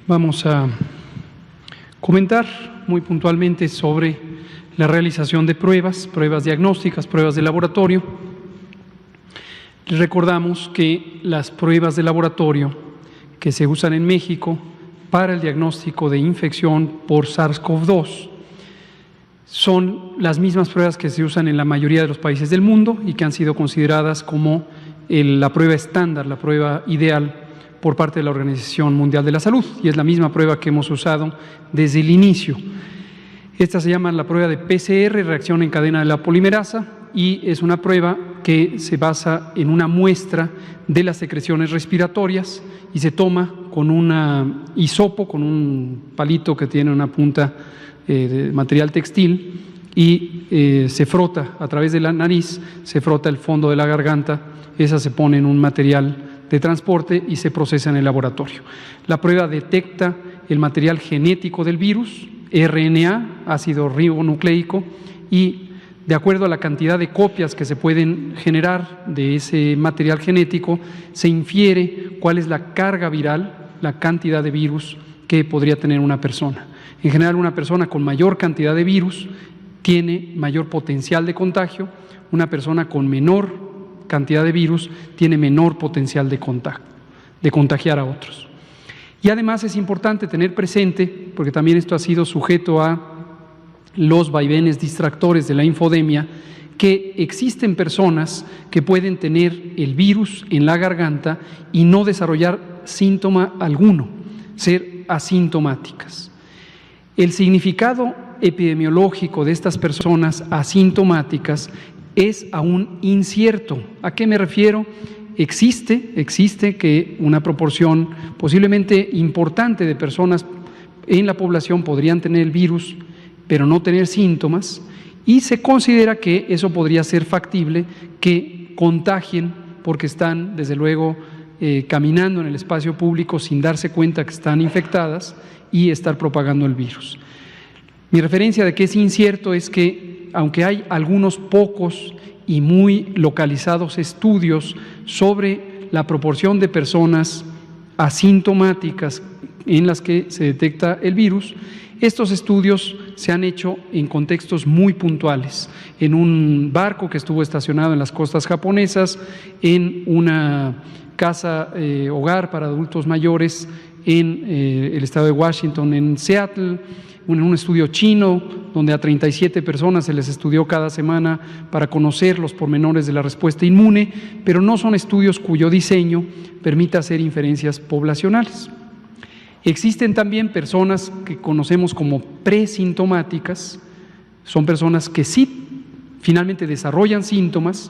Vamos a comentar muy puntualmente sobre la realización de pruebas diagnósticas, pruebas de laboratorio. Les recordamos que las pruebas de laboratorio que se usan en México para el diagnóstico de infección por SARS-CoV-2 son las mismas pruebas que se usan en la mayoría de los países del mundo y que han sido consideradas como la prueba estándar, la prueba ideal por parte de la Organización Mundial de la Salud, y es la misma prueba que hemos usado desde el inicio. Esta se llama la prueba de PCR, reacción en cadena de la polimerasa, y es una prueba que se basa en una muestra de las secreciones respiratorias y se toma con un hisopo, con un palito que tiene una punta de material textil, y se frota a través de la nariz, se frota el fondo de la garganta, esa se pone en un material de transporte y se procesa en el laboratorio. La prueba detecta el material genético del virus, RNA, ácido ribonucleico, y de acuerdo a la cantidad de copias que se pueden generar de ese material genético, se infiere cuál es la carga viral, la cantidad de virus que podría tener una persona. En general, una persona con mayor cantidad de virus tiene mayor potencial de contagio, una persona con menor cantidad de virus tiene menor potencial de contagiar a otros. Y además es importante tener presente, porque también esto ha sido sujeto a los vaivenes distractores de la infodemia, que existen personas que pueden tener el virus en la garganta y no desarrollar síntoma alguno, ser asintomáticas. El significado epidemiológico de estas personas asintomáticas es aún incierto. ¿A qué me refiero? Existe que una proporción posiblemente importante de personas en la población podrían tener el virus, pero no tener síntomas, y se considera que eso podría ser factible, que contagien porque están, desde luego, caminando en el espacio público sin darse cuenta que están infectadas y estar propagando el virus. Mi referencia de que es incierto es que, aunque hay algunos pocos y muy localizados estudios sobre la proporción de personas asintomáticas en las que se detecta el virus, estos estudios se han hecho en contextos muy puntuales, en un barco que estuvo estacionado en las costas japonesas, en una casa hogar para adultos mayores en el estado de Washington, en Seattle, en un estudio chino donde a 37 personas se les estudió cada semana para conocer los pormenores de la respuesta inmune, pero no son estudios cuyo diseño permita hacer inferencias poblacionales. Existen también personas que conocemos como presintomáticas, son personas que sí finalmente desarrollan síntomas,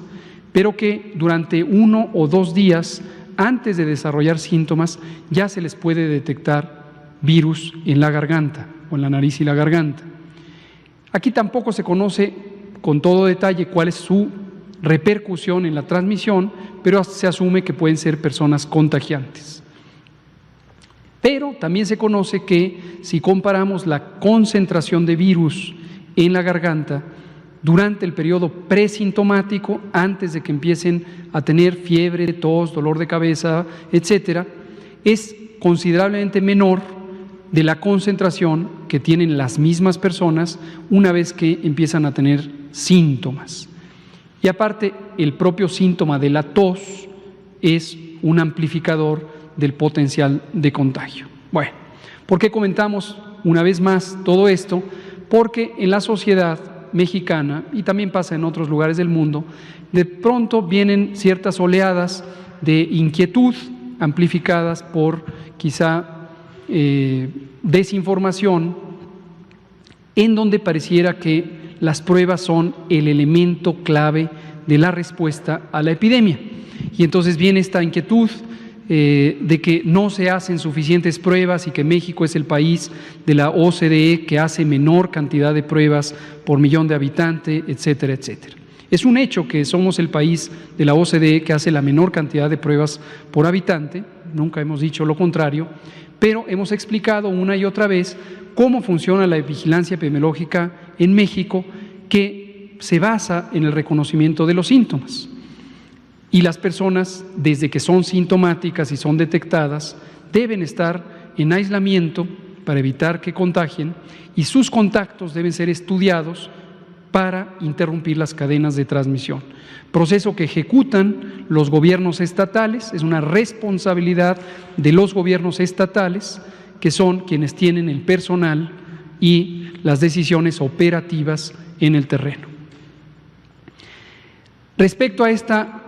pero que durante 1 o 2 días antes de desarrollar síntomas ya se les puede detectar virus en la garganta o en la nariz y la garganta. Aquí tampoco se conoce con todo detalle cuál es su repercusión en la transmisión, pero se asume que pueden ser personas contagiantes. Pero también se conoce que si comparamos la concentración de virus en la garganta durante el periodo presintomático, antes de que empiecen a tener fiebre, tos, dolor de cabeza, etcétera, es considerablemente menor de la concentración que tienen las mismas personas una vez que empiezan a tener síntomas. Y aparte, el propio síntoma de la tos es un amplificador del potencial de contagio. Bueno, ¿por qué comentamos una vez más todo esto? Porque en la sociedad mexicana, y también pasa en otros lugares del mundo, de pronto vienen ciertas oleadas de inquietud amplificadas por quizá desinformación, en donde pareciera que las pruebas son el elemento clave de la respuesta a la epidemia. Y entonces viene esta inquietud de que no se hacen suficientes pruebas y que México es el país de la OCDE que hace menor cantidad de pruebas por millón de habitantes, etcétera, etcétera. Es un hecho que somos el país de la OCDE que hace la menor cantidad de pruebas por habitante, nunca hemos dicho lo contrario, pero hemos explicado una y otra vez cómo funciona la vigilancia epidemiológica en México, que se basa en el reconocimiento de los síntomas. Y las personas, desde que son sintomáticas y son detectadas, deben estar en aislamiento para evitar que contagien y sus contactos deben ser estudiados para interrumpir las cadenas de transmisión. Proceso que ejecutan los gobiernos estatales, es una responsabilidad de los gobiernos estatales, que son quienes tienen el personal y las decisiones operativas en el terreno. Respecto a esta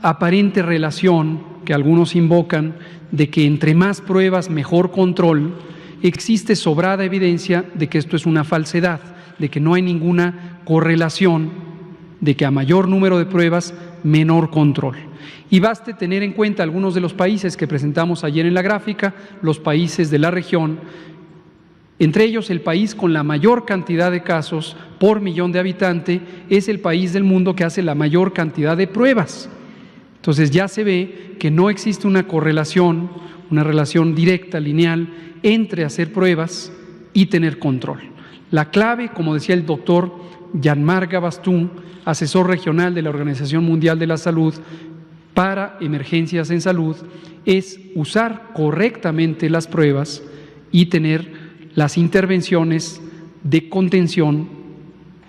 aparente relación que algunos invocan de que entre más pruebas, mejor control, existe sobrada evidencia de que esto es una falsedad, de que no hay ninguna correlación, de que a mayor número de pruebas, menor control. Y baste tener en cuenta algunos de los países que presentamos ayer en la gráfica, los países de la región, entre ellos el país con la mayor cantidad de casos por millón de habitante es el país del mundo que hace la mayor cantidad de pruebas. Entonces ya se ve que no existe una correlación, una relación directa, lineal, entre hacer pruebas y tener control. La clave, como decía el doctor Jean-Marc Gabastún, asesor regional de la Organización Mundial de la Salud para emergencias en salud, es usar correctamente las pruebas y tener las intervenciones de contención,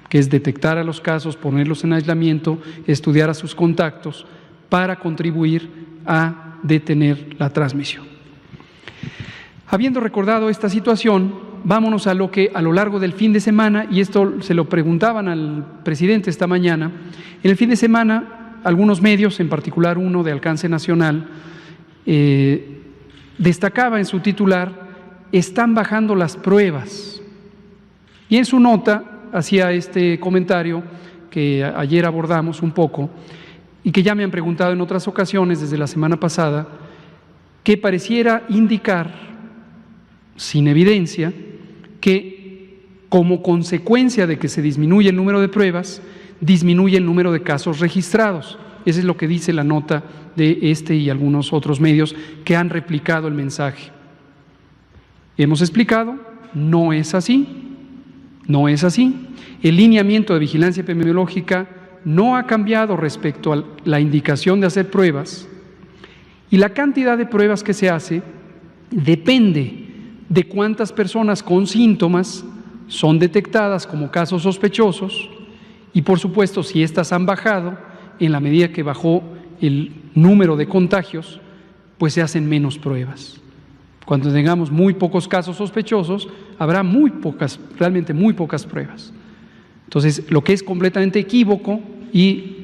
que es detectar a los casos, ponerlos en aislamiento, estudiar a sus contactos para contribuir a detener la transmisión. Habiendo recordado esta situación, vámonos a lo que a lo largo del fin de semana, y esto se lo preguntaban al presidente esta mañana, en el fin de semana algunos medios, en particular uno de alcance nacional, destacaba en su titular: están bajando las pruebas. Y en su nota hacía este comentario que ayer abordamos un poco y que ya me han preguntado en otras ocasiones desde la semana pasada, que pareciera indicar, sin evidencia, que como consecuencia de que se disminuye el número de pruebas, disminuye el número de casos registrados. Eso es lo que dice la nota de este y algunos otros medios que han replicado el mensaje. Hemos explicado, no es así, no es así. El lineamiento de vigilancia epidemiológica no ha cambiado respecto a la indicación de hacer pruebas, y la cantidad de pruebas que se hace depende de cuántas personas con síntomas son detectadas como casos sospechosos y, por supuesto, si éstas han bajado, en la medida que bajó el número de contagios, pues se hacen menos pruebas. Cuando tengamos muy pocos casos sospechosos, habrá muy pocas, realmente muy pocas pruebas. Entonces, lo que es completamente equívoco, y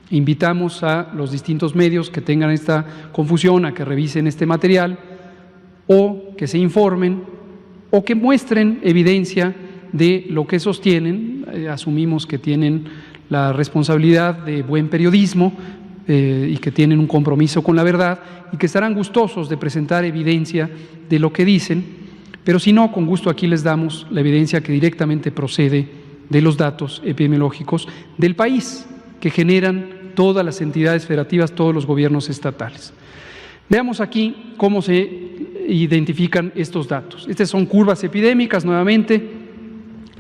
invitamos a los distintos medios que tengan esta confusión a que revisen este material o que se informen o que muestren evidencia de lo que sostienen. Asumimos que tienen la responsabilidad de buen periodismo y que tienen un compromiso con la verdad y que estarán gustosos de presentar evidencia de lo que dicen, pero si no, con gusto aquí les damos la evidencia que directamente procede de los datos epidemiológicos del país que generan todas las entidades federativas, todos los gobiernos estatales. Veamos aquí cómo se identifican estos datos. Estas son curvas epidémicas nuevamente,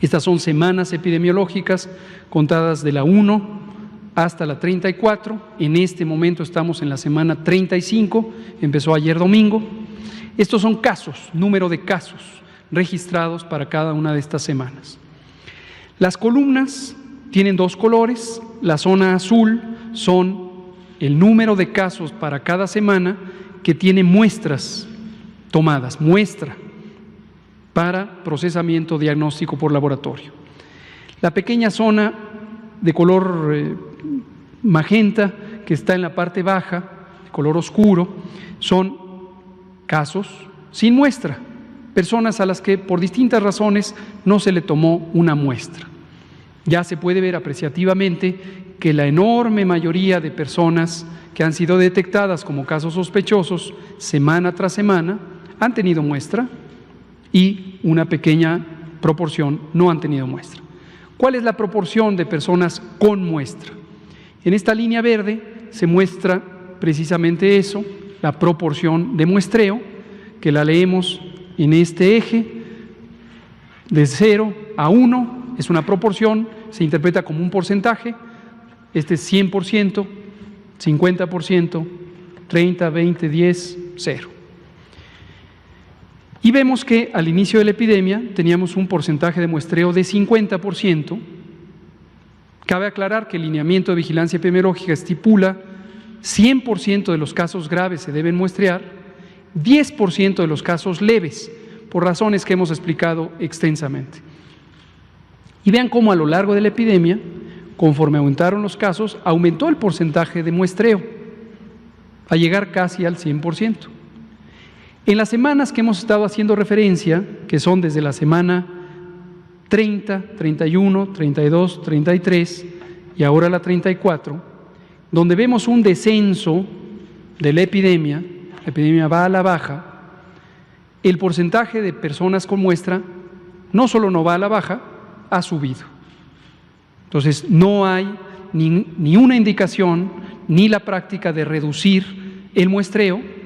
estas son semanas epidemiológicas contadas de la 1 hasta la 34, en este momento estamos en la semana 35, empezó ayer domingo. Estos son casos, número de casos registrados para cada una de estas semanas. Las columnas tienen dos colores, la zona azul son el número de casos para cada semana que tiene muestras tomadas, muestra para procesamiento diagnóstico por laboratorio. La pequeña zona de color magenta que está en la parte baja, de color oscuro, son casos sin muestra, personas a las que por distintas razones no se le tomó una muestra. Ya se puede ver apreciativamente que la enorme mayoría de personas que han sido detectadas como casos sospechosos semana tras semana han tenido muestra y una pequeña proporción no han tenido muestra. ¿Cuál es la proporción de personas con muestra? En esta línea verde se muestra precisamente eso, la proporción de muestreo, que la leemos en este eje, de 0 a 1, es una proporción, se interpreta como un porcentaje, este es 100%, 50%, 30, 20, 10, 0. Y vemos que al inicio de la epidemia teníamos un porcentaje de muestreo de 50%. Cabe aclarar que el lineamiento de vigilancia epidemiológica estipula 100% de los casos graves se deben muestrear, 10% de los casos leves, por razones que hemos explicado extensamente. Y vean cómo a lo largo de la epidemia, conforme aumentaron los casos, aumentó el porcentaje de muestreo, a llegar casi al 100%. En las semanas que hemos estado haciendo referencia, que son desde la semana 30, 31, 32, 33 y ahora la 34, donde vemos un descenso de la epidemia va a la baja, el porcentaje de personas con muestra no solo no va a la baja, ha subido. Entonces, no hay ni una indicación ni la práctica de reducir el muestreo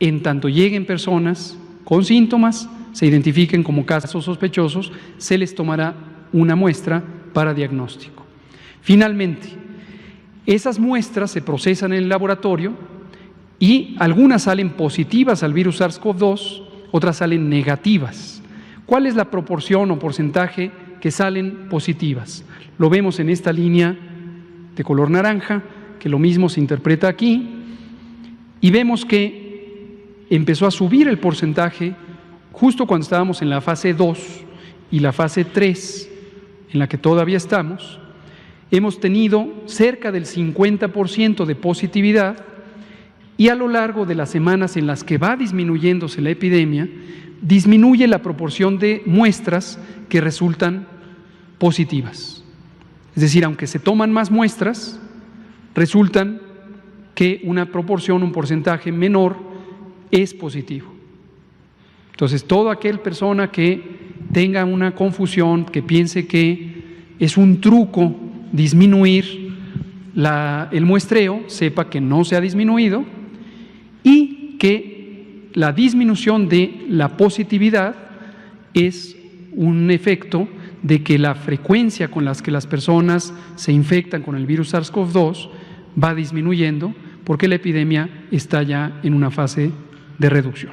en tanto lleguen personas con síntomas, se identifiquen como casos sospechosos, se les tomará una muestra para diagnóstico. Finalmente, esas muestras se procesan en el laboratorio y algunas salen positivas al virus SARS-CoV-2, otras salen negativas. ¿Cuál es la proporción o porcentaje que salen positivas? Lo vemos en esta línea de color naranja, que lo mismo se interpreta aquí, y vemos que empezó a subir el porcentaje justo cuando estábamos en la fase 2 y la fase 3, en la que todavía estamos. Hemos tenido cerca del 50% de positividad y a lo largo de las semanas en las que va disminuyéndose la epidemia, disminuye la proporción de muestras que resultan positivas. Es decir, aunque se toman más muestras, resultan que una proporción, un porcentaje menor es positivo. Entonces, toda aquella persona que tenga una confusión, que piense que es un truco disminuir el muestreo, sepa que no se ha disminuido y que la disminución de la positividad es un efecto de que la frecuencia con las que las personas se infectan con el virus SARS-CoV-2 va disminuyendo porque la epidemia está ya en una fase de reducción.